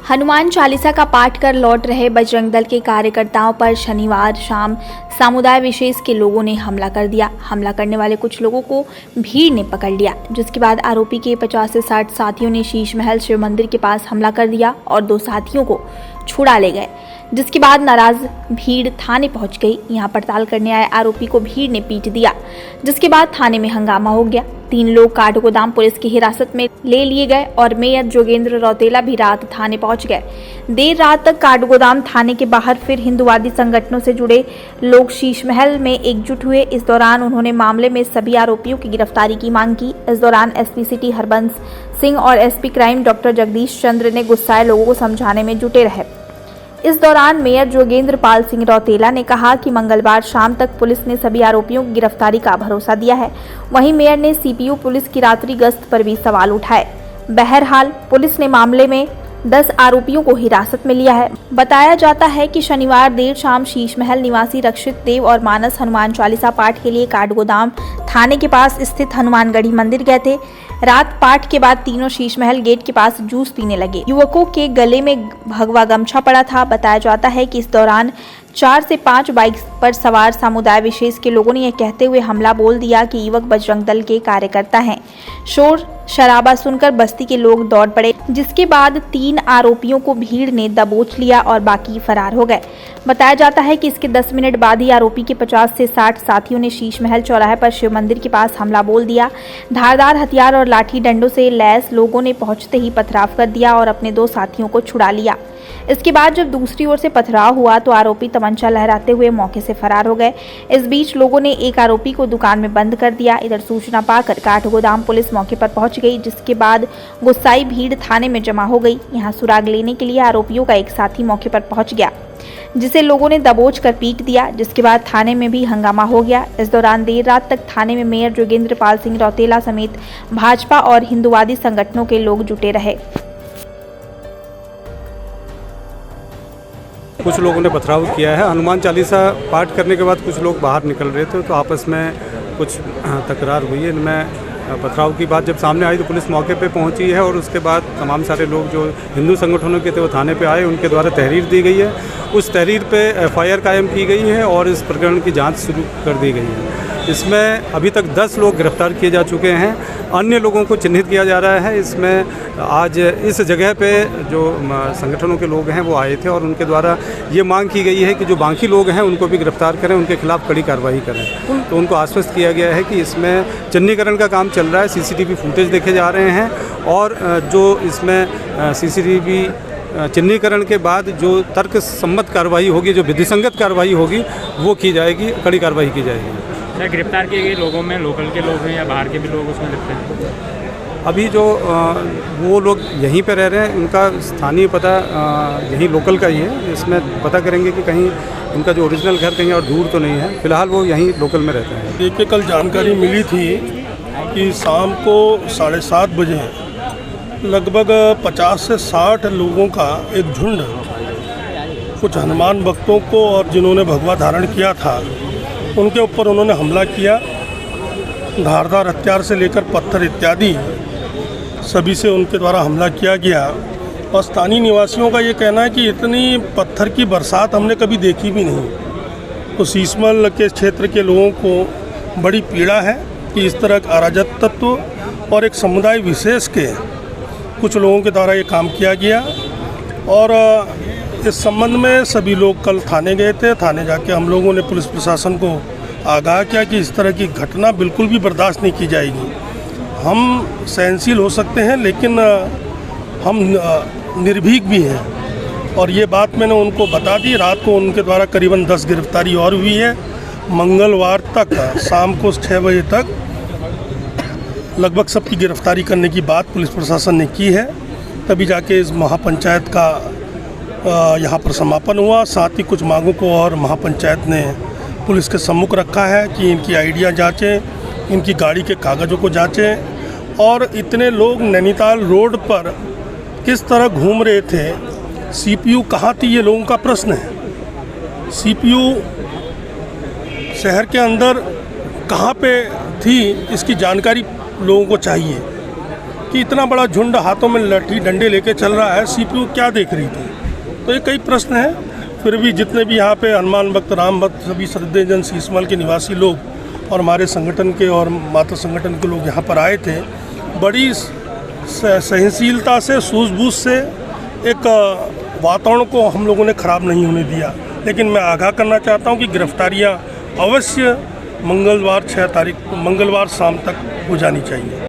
हनुमान चालीसा का पाठ कर लौट रहे बजरंग दल के कार्यकर्ताओं पर शनिवार शाम समुदाय विशेष के लोगों ने हमला कर दिया। हमला करने वाले कुछ लोगों को भीड़ ने पकड़ लिया, जिसके बाद आरोपी के 50 से 60 साथियों ने शीश महल शिव मंदिर के पास हमला कर दिया और 2 साथियों को छुड़ा ले गए, जिसके बाद नाराज भीड़ थाने पहुंच गई। यहां पड़ताल करने आए आरोपी को भीड़ ने पीट दिया, जिसके बाद थाने में हंगामा हो गया। 3 लोग काठगोदाम पुलिस की हिरासत में ले लिए गए और मेयर जोगेंद्र रौतेला भी रात थाने पहुंच गए। देर रात तक काठगोदाम थाने के बाहर फिर हिंदुवादी संगठनों से जुड़े लोग शीश महल में एकजुट हुए। इस दौरान उन्होंने मामले में सभी आरोपियों की गिरफ्तारी की मांग की। इस दौरान एसपी सिटी हरबंस सिंह और एसपी क्राइम डॉक्टर जगदीश चंद्र ने गुस्साए लोगों को समझाने में जुटे रहे। इस दौरान मेयर जोगेंद्र पाल सिंह रौतेला ने कहा कि मंगलवार शाम तक पुलिस ने सभी आरोपियों की गिरफ्तारी का भरोसा दिया है। वहीं मेयर ने सीपीयू पुलिस की रात्रि गश्त पर भी सवाल उठाए। बहरहाल पुलिस ने मामले में 10 आरोपियों को हिरासत में लिया है। बताया जाता है कि शनिवार देर शाम शीश महल निवासी रक्षित देव और मानस हनुमान चालीसा पाठ के लिए काठगोदाम थाने के पास स्थित हनुमानगढ़ी मंदिर गए थे। रात पाठ के बाद तीनों शीश महल गेट के पास जूस पीने लगे। युवकों के गले में भगवा गमछा पड़ा था। बताया जाता है कि इस दौरान 4 से 5 बाइक पर सवार समुदाय विशेष के लोगों ने यह कहते हुए हमला बोल दिया कि युवक बजरंग दल के कार्यकर्ता हैं। शोर शराबा सुनकर बस्ती के लोग दौड़ पड़े, जिसके बाद 3 आरोपियों को भीड़ ने दबोच लिया और बाकी फरार हो गए। बताया जाता है कि इसके 10 मिनट बाद ही आरोपी के 50 से 60 साथियों ने शीश महल चौराहे पर शिव मंदिर के पास हमला बोल दिया। धारदार हथियार और लाठी डंडों से लैस लोगों ने पहुंचते ही पथराव कर दिया और अपने 2 साथियों को छुड़ा लिया। इसके बाद जब दूसरी ओर से पथराव हुआ तो आरोपी तमंचा लहराते हुए मौके से फरार हो गए। इस बीच लोगों ने एक आरोपी को दुकान में बंद कर दिया। इधर सूचना पाकर काठगोदाम पुलिस मौके पर पहुंच गई, जिसके बाद गुस्साई भीड़ थाने में जमा हो गई। यहां सुराग लेने के लिए आरोपियों का एक साथी मौके पर पहुंच गया, जिसे लोगों ने दबोच कर पीट दिया, जिसके बाद थाने में भी हंगामा हो गया। इस दौरान देर रात तक थाने में मेयर जोगेंद्र पाल सिंह रौतेला समेत भाजपा और हिंदुवादी संगठनों के लोग जुटे रहे। कुछ लोगों ने पथराव किया है। हनुमान चालीसा पाठ करने के बाद कुछ लोग बाहर निकल रहे थे तो आपस में कुछ तकरार हुई है। इनमें पथराव की बात जब सामने आई तो पुलिस मौके पे पहुंची है और उसके बाद तमाम सारे लोग जो हिंदू संगठनों के थे वो थाने पे आए। उनके द्वारा तहरीर दी गई है। उस तहरीर पे एफआईआर कायम की गई है और इस प्रकरण की जांच शुरू कर दी गई है। इसमें अभी तक 10 लोग गिरफ्तार किए जा चुके हैं। अन्य लोगों को चिन्हित किया जा रहा है। इसमें आज इस जगह पे जो संगठनों के लोग हैं वो आए थे और उनके द्वारा ये मांग की गई है कि जो बाकी लोग हैं उनको भी गिरफ्तार करें, उनके खिलाफ कड़ी कार्रवाई करें। तो उनको आश्वस्त किया गया है कि इसमें चिन्हीकरण का काम चल रहा है। सीसीटीवी फुटेज देखे जा रहे हैं और जो इसमें सीसीटीवी चिन्हीकरण के बाद जो तर्क सम्मत कार्रवाई होगी, जो विधिसंगत कार्रवाई होगी वो की जाएगी, कड़ी कार्रवाई की जाएगी। क्या गिरफ्तार किए गए लोगों में लोकल के लोग हैं या बाहर के भी लोग उसमें लगते हैं? अभी जो वो लोग यहीं पे रह रहे हैं, उनका स्थानीय पता यहीं लोकल का ही है। इसमें पता करेंगे कि कहीं उनका जो ओरिजिनल घर कहीं और दूर तो नहीं है। फिलहाल वो यहीं लोकल में रहते हैं। देखिए, कल जानकारी मिली थी कि शाम को 7:30 बजे लगभग 50 से 60 लोगों का एक झुंड कुछ हनुमान भक्तों को और जिन्होंने भगवा धारण किया था उनके ऊपर उन्होंने हमला किया। धारदार हथियार से लेकर पत्थर इत्यादि सभी से उनके द्वारा हमला किया गया और स्थानीय निवासियों का ये कहना है कि इतनी पत्थर की बरसात हमने कभी देखी भी नहीं। तो शीश महल के क्षेत्र के लोगों को बड़ी पीड़ा है कि इस तरह का अराजक तत्व और एक समुदाय विशेष के कुछ लोगों के द्वारा ये काम किया गया। और इस संबंध में सभी लोग कल थाने गए थे। थाने जाके हम लोगों ने पुलिस प्रशासन को आगाह किया कि इस तरह की घटना बिल्कुल भी बर्दाश्त नहीं की जाएगी। हम सहनशील हो सकते हैं लेकिन हम निर्भीक भी हैं और ये बात मैंने उनको बता दी। रात को उनके द्वारा करीबन 10 गिरफ्तारी और हुई है। मंगलवार तक शाम को 6 बजे तक लगभग सबकी गिरफ्तारी करने की बात पुलिस प्रशासन ने की है। तभी जाके इस महापंचायत का यहाँ पर समापन हुआ। साथ ही कुछ मांगों को और महापंचायत ने पुलिस के सम्मुख रखा है कि इनकी आइडिया जांचें, इनकी गाड़ी के कागज़ों को जांचें और इतने लोग नैनीताल रोड पर किस तरह घूम रहे थे, सीपीयू कहाँ थी, ये लोगों का प्रश्न है। सीपीयू शहर के अंदर कहाँ पे थी, इसकी जानकारी लोगों को चाहिए कि इतना बड़ा झुंड हाथों में लाठी डंडे लेके चल रहा है, सीपीयू क्या देख रही थी। तो ये कई प्रश्न हैं। फिर भी जितने भी यहाँ पे हनुमान भक्त, राम भक्त, सभी श्रद्धेजन, शीशमहल के निवासी लोग और हमारे संगठन के और माता संगठन के लोग यहाँ पर आए थे, बड़ी सहनशीलता से, सूझबूझ से एक वातावरण को हम लोगों ने ख़राब नहीं होने दिया। लेकिन मैं आगाह करना चाहता हूँ कि गिरफ्तारियाँ अवश्य मंगलवार 6 तारीख को, मंगलवार शाम तक हो जानी चाहिए।